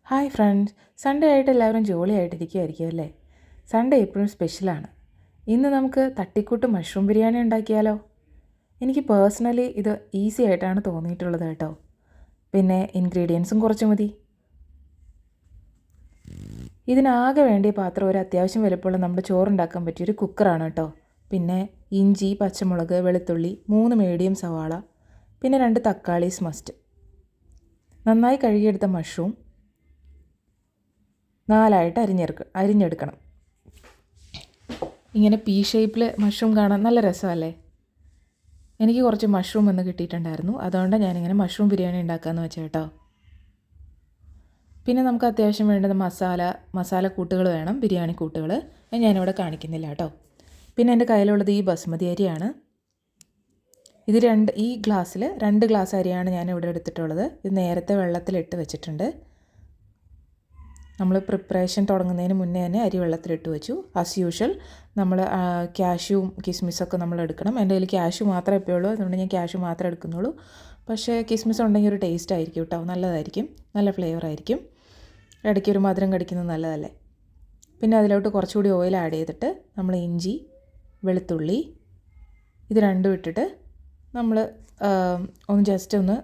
Hi friends, Sunday ആയിട്ട് എല്ലാവരും ജോളിയായിട്ടിരിക്കുമായിരിക്കും അല്ലേ? സൺഡേ എപ്പോഴും സ്പെഷ്യലാണ്. ഇന്ന് നമുക്ക് തട്ടിക്കൂട്ട് മഷ്റൂം ബിരിയാണി ഉണ്ടാക്കിയാലോ? എനിക്ക് പേഴ്സണലി ഇത് ഈസി ആയിട്ടാണ് തോന്നിയിട്ടുള്ളത് കേട്ടോ. പിന്നെ ഇൻഗ്രീഡിയൻസും കുറച്ച് മതി. ഇതിനാകെ വേണ്ടിയ പാത്രം ഒരു അത്യാവശ്യം വലുപ്പമുള്ള നമ്മുടെ ചോറുണ്ടാക്കാൻ പറ്റിയൊരു കുക്കറാണ് കേട്ടോ. പിന്നെ ഇഞ്ചി, പച്ചമുളക്, വെളുത്തുള്ളി, 3 മീഡിയം സവാള, പിന്നെ 2 തക്കാളീസ് മസ്റ്റ്. നന്നായി കഴുകിയെടുത്ത മഷ്റൂം 4ആയിട്ട് അരിഞ്ഞെടുക്കണം. ഇങ്ങനെ പി ഷേപ്പിൽ മഷ്റൂം കാണാൻ നല്ല രസമല്ലേ? എനിക്ക് കുറച്ച് മഷ്റൂം ഒന്ന് കിട്ടിയിട്ടുണ്ടായിരുന്നു, അതുകൊണ്ടാണ് ഞാനിങ്ങനെ മഷ്റൂം ബിരിയാണി ഉണ്ടാക്കാമെന്ന് വെച്ചാൽ കേട്ടോ. പിന്നെ നമുക്ക് അത്യാവശ്യം വേണ്ടത് മസാല കൂട്ടുകൾ വേണം, ബിരിയാണി കൂട്ടുകൾ. ഞാനിവിടെ കാണിക്കുന്നില്ല കേട്ടോ. പിന്നെ എൻ്റെ കയ്യിലുള്ളത് ഈ ബസ്മതി അരിയാണ്. ഈ ഗ്ലാസ്സിൽ 2 ഗ്ലാസ് അരിയാണ് ഞാനിവിടെ എടുത്തിട്ടുള്ളത്. ഇത് നേരത്തെ വെള്ളത്തിലിട്ട് വെച്ചിട്ടുണ്ട്. നമ്മൾ പ്രിപ്പറേഷൻ തുടങ്ങുന്നതിന് മുന്നേ തന്നെ അരി വെള്ളത്തിലിട്ട് വെച്ചു. ആസ് യൂഷ്വൽ നമ്മൾ ക്യാഷ്യൂവും കിസ്മിസൊക്കെ നമ്മൾ എടുക്കണം. എൻ്റെ കയ്യിൽ ക്യാഷ്യൂ മാത്രമേ ഇപ്പോൾ ഉള്ളൂ, അതുകൊണ്ട് ഞാൻ ക്യാഷ്യൂ മാത്രമേ എടുക്കുന്നുള്ളൂ. പക്ഷേ കിസ്മിസ് ഉണ്ടെങ്കിൽ ഒരു ടേസ്റ്റ് ആയിരിക്കും കേട്ടോ, നല്ലതായിരിക്കും, നല്ല ഫ്ലേവർ ആയിരിക്കും. ഇടയ്ക്ക് ഒരു മധുരം കടിക്കുന്നത് നല്ലതല്ലേ. പിന്നെ അതിലോട്ട് കുറച്ചുകൂടി ഓയിൽ ആഡ് ചെയ്തിട്ട് നമ്മൾ ഇഞ്ചി, വെളുത്തുള്ളി ഇത് രണ്ടും ഇട്ടിട്ട് നമ്മൾ ഒന്ന് ജസ്റ്റ് ഒന്ന്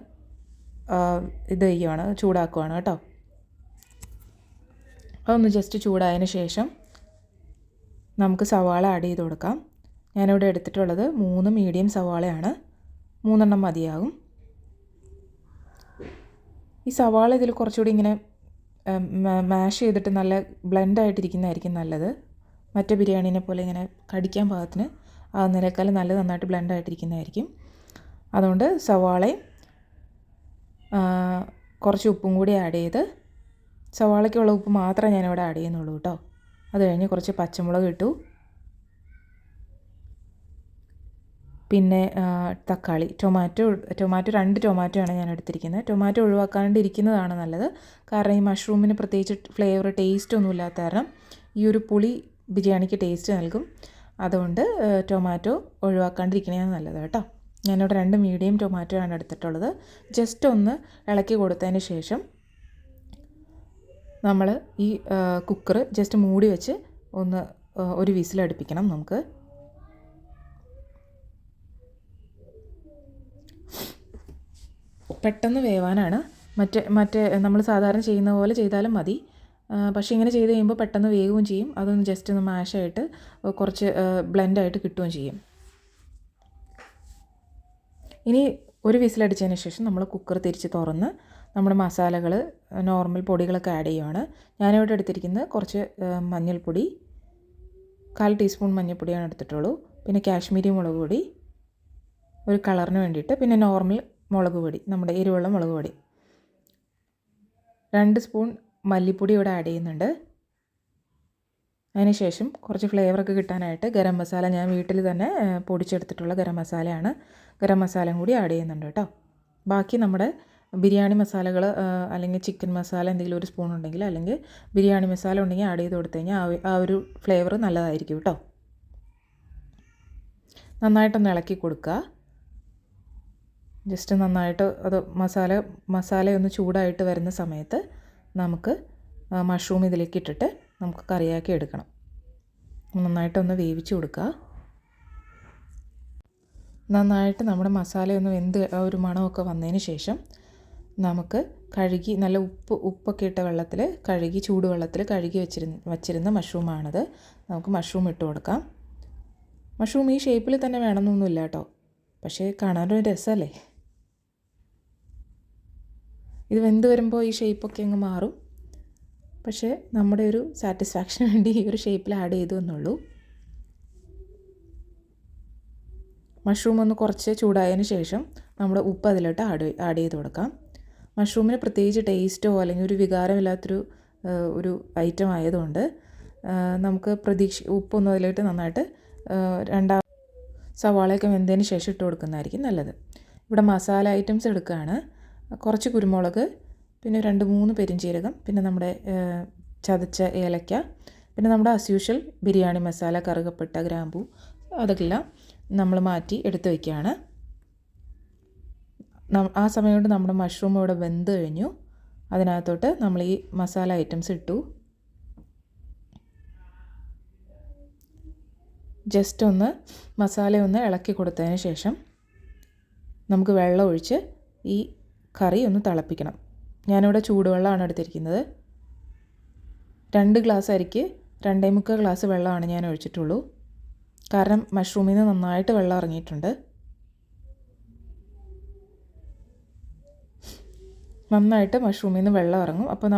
ചൂടാക്കുവാണ് കേട്ടോ. അതൊന്ന് ജസ്റ്റ് ചൂടായതിന് ശേഷം നമുക്ക് സവാള ആഡ് ചെയ്ത് കൊടുക്കാം. ഞാനിവിടെ എടുത്തിട്ടുള്ളത് 3 മീഡിയം സവാളയാണ്, 3 എണ്ണം മതിയാകും. ഈ സവാള ഇതിൽ കുറച്ചുകൂടി ഇങ്ങനെ മാഷ് ചെയ്തിട്ട് നല്ല ബ്ലെൻഡായിട്ടിരിക്കുന്നതായിരിക്കും നല്ലത്. മറ്റേ ബിരിയാണീനെ പോലെ ഇങ്ങനെ കടിക്കാൻ പാകത്തിന് ആകുന്നതിനേക്കാളും നന്നായിട്ട് ബ്ലെൻഡായിട്ടിരിക്കുന്നതായിരിക്കും. അതുകൊണ്ട് സവാളയും കുറച്ച് ഉപ്പും കൂടി ആഡ് ചെയ്ത്, സവാളയ്ക്കുള്ള ഉപ്പ് മാത്രമേ ഞാനിവിടെ ആഡ് ചെയ്യുന്നുള്ളൂ കേട്ടോ. അത് കഴിഞ്ഞ് കുറച്ച് പച്ചമുളക് ഇട്ടു. പിന്നെ തക്കാളി, ടൊമാറ്റോ 2 ടൊമാറ്റോയാണ് ഞാൻ എടുത്തിരിക്കുന്നത്. ടൊമാറ്റോ ഒഴിവാക്കാണ്ടിരിക്കുന്നതാണ് നല്ലത്, കാരണം ഈ മഷ്റൂമിന് പ്രത്യേകിച്ച് ഫ്ലേവർ ടേസ്റ്റ് ഒന്നും ഇല്ലാത്ത കാരണം ഈ ഒരു പുളി ബിരിയാണിക്ക് ടേസ്റ്റ് നൽകും. അതുകൊണ്ട് ടൊമാറ്റോ ഒഴിവാക്കാണ്ടിരിക്കുന്നതാണ് നല്ലത് കേട്ടോ. ഞാനിവിടെ 2 മീഡിയം ടൊമാറ്റോ ആണ് എടുത്തിട്ടുള്ളത്. ജസ്റ്റ് ഒന്ന് ഇളക്കി കൊടുത്തതിന് ശേഷം നമ്മൾ ഈ കുക്കർ ജസ്റ്റ് മൂടി വെച്ച് ഒരു വിസിലടുപ്പിക്കണം നമുക്ക്. പെട്ടെന്ന് വേവാനാണ്. മറ്റേ നമ്മൾ സാധാരണ ചെയ്യുന്ന പോലെ ചെയ്താലും മതി. പക്ഷേ ഇങ്ങനെ ചെയ്ത് കഴിയുമ്പോൾ പെട്ടെന്ന് വേവുകയും ചെയ്യും. അതൊന്ന് ജസ്റ്റ് ഒന്ന് മാഷായിട്ട് കുറച്ച് ബ്ലെൻഡായിട്ട് കിട്ടുകയും ചെയ്യും. ഇനി ഒരു വിസിലടിച്ചതിന് ശേഷം നമ്മൾ കുക്കർ തിരിച്ച് തുറന്ന് നമ്മുടെ മസാലകൾ, നോർമൽ പൊടികളൊക്കെ ആഡ് ചെയ്യുകയാണ്. ഞാനിവിടെ എടുത്തിരിക്കുന്നത് കുറച്ച് മഞ്ഞൾപ്പൊടി, 1/4 ടീസ്പൂൺ മഞ്ഞൾപ്പൊടിയാണ് എടുത്തിട്ടുള്ളൂ. പിന്നെ കാശ്മീരി മുളക് പൊടി ഒരു കളറിന് വേണ്ടിയിട്ട്, പിന്നെ നോർമൽ മുളക് പൊടി, നമ്മുടെ എരിവുള്ള മുളക് പൊടി, 2 സ്പൂൺ മല്ലിപ്പൊടി ഇവിടെ ആഡ് ചെയ്യുന്നുണ്ട്. അതിനുശേഷം കുറച്ച് ഫ്ലേവറൊക്കെ കിട്ടാനായിട്ട് ഗരം മസാല, ഞാൻ വീട്ടിൽ തന്നെ പൊടിച്ചെടുത്തിട്ടുള്ള ഗരം മസാലയാണ്, ഗരം മസാലയും കൂടി ആഡ് ചെയ്യുന്നുണ്ട് കേട്ടോ. ബാക്കി നമ്മുടെ ബിരിയാണി മസാലകൾ അല്ലെങ്കിൽ ചിക്കൻ മസാല എന്തെങ്കിലും ഒരു സ്പൂൺ ഉണ്ടെങ്കിൽ, അല്ലെങ്കിൽ ബിരിയാണി മസാല ഉണ്ടെങ്കിൽ ആഡ് ചെയ്ത് കൊടുത്തു കഴിഞ്ഞാൽ ആ ഒരു ഫ്ലേവർ നല്ലതായിരിക്കും കേട്ടോ. നന്നായിട്ടൊന്ന് ഇളക്കി കൊടുക്കുക. ജസ്റ്റ് നന്നായിട്ട് അത് മസാലയൊന്ന് ചൂടായിട്ട് വരുന്ന സമയത്ത് നമുക്ക് മഷ്റൂം ഇതിലേക്ക് ഇട്ടിട്ട് നമുക്ക് കറിയാക്കി എടുക്കണം. നന്നായിട്ടൊന്ന് വേവിച്ച് കൊടുക്കുക. നന്നായിട്ട് നമ്മുടെ മസാലയൊന്ന് വെന്ത് ഒരു മണമൊക്കെ വന്നതിന് ശേഷം നമുക്ക് കഴുകി നല്ല ഉപ്പൊക്കെ ഇട്ട വെള്ളത്തിൽ ചൂടുവെള്ളത്തിൽ കഴുകി വച്ചിരുന്ന മഷ്റൂമാണത്. നമുക്ക് മഷ്റൂം ഇട്ട് കൊടുക്കാം. മഷ്റൂം ഈ ഷേപ്പിൽ തന്നെ വേണമെന്നൊന്നുമില്ല കേട്ടോ, പക്ഷേ കാണാനൊരു രസമല്ലേ. ഇത് വെന്ത് വരുമ്പോൾ ഈ ഷേപ്പൊക്കെ അങ്ങ് മാറും. പക്ഷേ നമ്മുടെ ഒരു സാറ്റിസ്ഫാക്ഷന് വേണ്ടി ഈ ഒരു ഷേപ്പിൽ ആഡ് ചെയ്തു എന്നുള്ളൂ. മഷ്റൂം ഒന്ന് കുറച്ച് ചൂടായതിന് ശേഷം നമ്മുടെ ഉപ്പ് അതിലോട്ട് ആഡ് ചെയ്ത് കൊടുക്കാം. മഷ്റൂമിന് പ്രത്യേകിച്ച് ടേസ്റ്റോ അല്ലെങ്കിൽ ഒരു വികാരമില്ലാത്തൊരു ഐറ്റം ആയതുകൊണ്ട് നമുക്ക് ഉപ്പൊന്നും അതിലോട്ട് നന്നായിട്ട് സവാളയൊക്കെ വെന്തതിന് ശേഷം ഇട്ട് കൊടുക്കുന്നതായിരിക്കും നല്ലത്. ഇവിടെ മസാല ഐറ്റംസ് എടുക്കുകയാണ്. കുറച്ച് കുരുമുളക്, പിന്നെ 2-3 പെരിഞ്ചീരകം, പിന്നെ നമ്മുടെ ചതച്ച ഏലക്ക, പിന്നെ നമ്മുടെ ആസ് യൂഷ്വൽ ബിരിയാണി മസാല, കറുകപ്പട്ട, ഗ്രാമ്പൂ, അതെല്ലാം നമ്മൾ മാറ്റി എടുത്ത് വയ്ക്കുകയാണ്. ആ സമയം കൊണ്ട് നമ്മുടെ മഷ്റൂം ഇവിടെ വെന്ത് കഴിഞ്ഞു. അതിനകത്തോട്ട് നമ്മൾ ഈ മസാല ഐറ്റംസ് ഇട്ടു. ജസ്റ്റ് ഒന്ന് മസാല ഒന്ന് ഇളക്കി കൊടുത്തതിന് ശേഷം നമുക്ക് വെള്ളം ഒഴിച്ച് ഈ കറി ഒന്ന് തിളപ്പിക്കണം. ഞാനിവിടെ ചൂടുവെള്ളമാണ് എടുത്തിരിക്കുന്നത്. 2 ഗ്ലാസ് അരിക്ക് 2.25 ഗ്ലാസ് വെള്ളമാണ് ഞാൻ ഒഴിച്ചിട്ടുള്ളൂ. കാരണം മഷ്റൂമിൽ നിന്ന് നന്നായിട്ട് വെള്ളം ഇറങ്ങിയിട്ടുണ്ട്. നന്നായിട്ട് മഷ്റൂമിൽ നിന്ന് വെള്ളം ഇറങ്ങും. അപ്പോൾ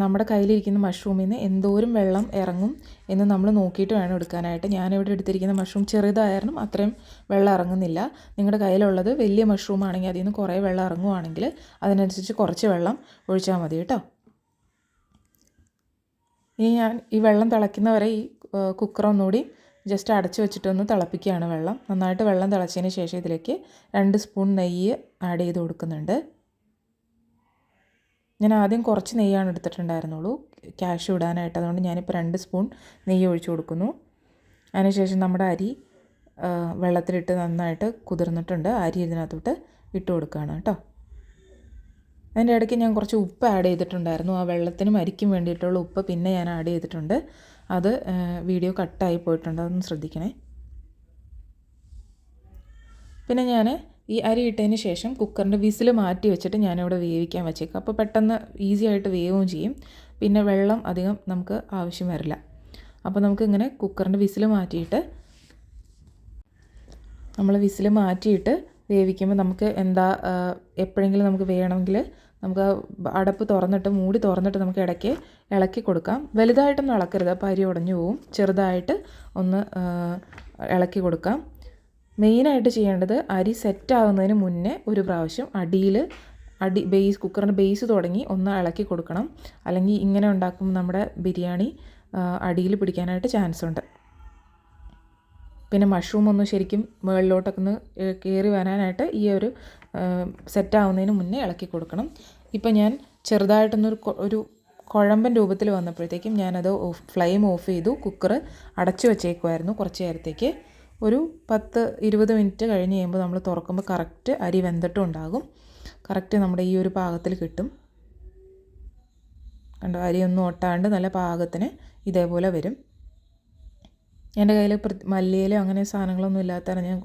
നമ്മുടെ കയ്യിലിരിക്കുന്ന മഷ്റൂമിൽ നിന്ന് എന്തോരം വെള്ളം ഇറങ്ങും എന്ന് നമ്മൾ നോക്കിയിട്ട് വേണം എടുക്കാനായിട്ട്. ഞാനിവിടെ എടുത്തിരിക്കുന്ന മഷ്റൂം ചെറുതായിരുന്നു, അത്രയും വെള്ളം ഇറങ്ങുന്നില്ല. നിങ്ങളുടെ കയ്യിലുള്ളത് വലിയ മഷ്റൂം ആണെങ്കിൽ അതിൽ നിന്ന് കുറേ വെള്ളം ഇറങ്ങുവാണെങ്കിൽ അതിനനുസരിച്ച് കുറച്ച് വെള്ളം ഒഴിച്ചാൽ മതി കേട്ടോ. ഇനി ഞാൻ ഈ വെള്ളം തിളയ്ക്കുന്നവരെ ഈ കുക്കർ ഒന്നുകൂടി ജസ്റ്റ് അടച്ച് വെച്ചിട്ടൊന്ന് തിളപ്പിക്കുകയാണ് വെള്ളം. നന്നായിട്ട് വെള്ളം തിളച്ചതിന് ശേഷം ഇതിലേക്ക് 2 സ്പൂൺ നെയ്യ് ആഡ് ചെയ്ത് കൊടുക്കുന്നുണ്ട്. ഞാൻ ആദ്യം കുറച്ച് നെയ്യാണ് എടുത്തിട്ടുണ്ടായിരുന്നുള്ളൂ കാഷ്യൂ ഇടാനായിട്ട്. അതുകൊണ്ട് ഞാനിപ്പോൾ 2 സ്പൂൺ നെയ്യ് ഒഴിച്ച് കൊടുക്കുന്നു. അതിനുശേഷം നമ്മുടെ അരി വെള്ളത്തിലിട്ട് നന്നായിട്ട് കുതിർന്നിട്ടുണ്ട്. അരി ഇതിനകത്തോട്ട് ഇട്ട് കൊടുക്കുകയാണ് കേട്ടോ. അതിൻ്റെ ഇടയ്ക്ക് ഞാൻ കുറച്ച് ഉപ്പ് ആഡ് ചെയ്തിട്ടുണ്ടായിരുന്നു. ആ വെള്ളത്തിനും അരിക്കും വേണ്ടിയിട്ടുള്ള ഉപ്പ് പിന്നെ ഞാൻ ആഡ് ചെയ്തിട്ടുണ്ട്. അത് വീഡിയോ കട്ടായി പോയിട്ടുണ്ട്, അതൊന്ന് ശ്രദ്ധിക്കണേ. പിന്നെ ഞാൻ ഈ അരി ഇട്ടതിന് ശേഷം കുക്കറിൻ്റെ വിസിൽ മാറ്റി വെച്ചിട്ട് ഞാനിവിടെ വേവിക്കാൻ വെച്ചേക്കാം. അപ്പോൾ പെട്ടെന്ന് ഈസി ആയിട്ട് വേവുകയും ചെയ്യും. പിന്നെ വെള്ളം അധികം നമുക്ക് ആവശ്യം വരില്ല. അപ്പോൾ നമുക്കിങ്ങനെ കുക്കറിൻ്റെ വിസിൽ മാറ്റിയിട്ട് വേവിക്കുമ്പോൾ നമുക്ക് എപ്പോഴെങ്കിലും നമുക്ക് വേണമെങ്കിൽ നമുക്ക് അടപ്പ് മൂടി തുറന്നിട്ട് നമുക്ക് ഇടയ്ക്ക് ഇളക്കി കൊടുക്കാം. വലുതായിട്ടൊന്നും ഇളക്കരുത്, അപ്പോൾ അരി ഉടഞ്ഞു പോവും. ചെറുതായിട്ട് ഒന്ന് ഇളക്കി കൊടുക്കാം. മെയിനായിട്ട് ചെയ്യേണ്ടത് അരി സെറ്റാവുന്നതിന് മുന്നേ ഒരു പ്രാവശ്യം കുക്കറിൻ്റെ ബേസ് തുടങ്ങി ഒന്ന് ഇളക്കി കൊടുക്കണം. അല്ലെങ്കിൽ ഇങ്ങനെ ഉണ്ടാക്കുമ്പോൾ നമ്മുടെ ബിരിയാണി അടിയിൽ പിടിക്കാനായിട്ട് ചാൻസ് ഉണ്ട്. പിന്നെ മഷ്റൂം ഒന്ന് ശരിക്കും മുകളിലോട്ടൊക്കെ ഒന്ന് കയറി വരാനായിട്ട് ഈ ഒരു സെറ്റാവുന്നതിന് മുന്നേ ഇളക്കി കൊടുക്കണം. ഇപ്പം ഞാൻ ചെറുതായിട്ടൊരു കുഴമ്പൻ രൂപത്തിൽ വന്നപ്പോഴത്തേക്കും ഞാനത് ഫ്ലെയിം ഓഫ് ചെയ്തു. കുക്കർ അടച്ചു വെച്ചേക്കുമായിരുന്നു കുറച്ച് നേരത്തേക്ക്. ഒരു 10-20 മിനിറ്റ് കഴിഞ്ഞ് കഴിയുമ്പോൾ നമ്മൾ തുറക്കുമ്പോൾ കറക്റ്റ് അരി വെന്തിട്ടും ഉണ്ടാകും. കറക്റ്റ് നമ്മുടെ ഈ ഒരു പാകത്തിൽ കിട്ടും. കണ്ടോ, അരിയൊന്നും ഒട്ടാണ്ട് നല്ല പാകത്തിന് ഇതേപോലെ വരും. എൻ്റെ കയ്യിൽ മല്ലിയിലോ അങ്ങനെ സാധനങ്ങളൊന്നും ഇല്ലാത്തതാണ്, ഞാൻ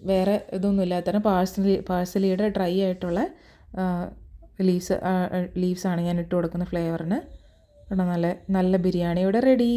വേറെ ഇതൊന്നും ഇല്ലാത്തതാണ് പാഴ്സലിയുടെ ഡ്രൈ ആയിട്ടുള്ള ലീവ്സാണ് ഞാൻ ഇട്ട് കൊടുക്കുന്ന ഫ്ലേവറിന്. കണ്ടോ, നല്ല ബിരിയാണി ഇവിടെ റെഡി.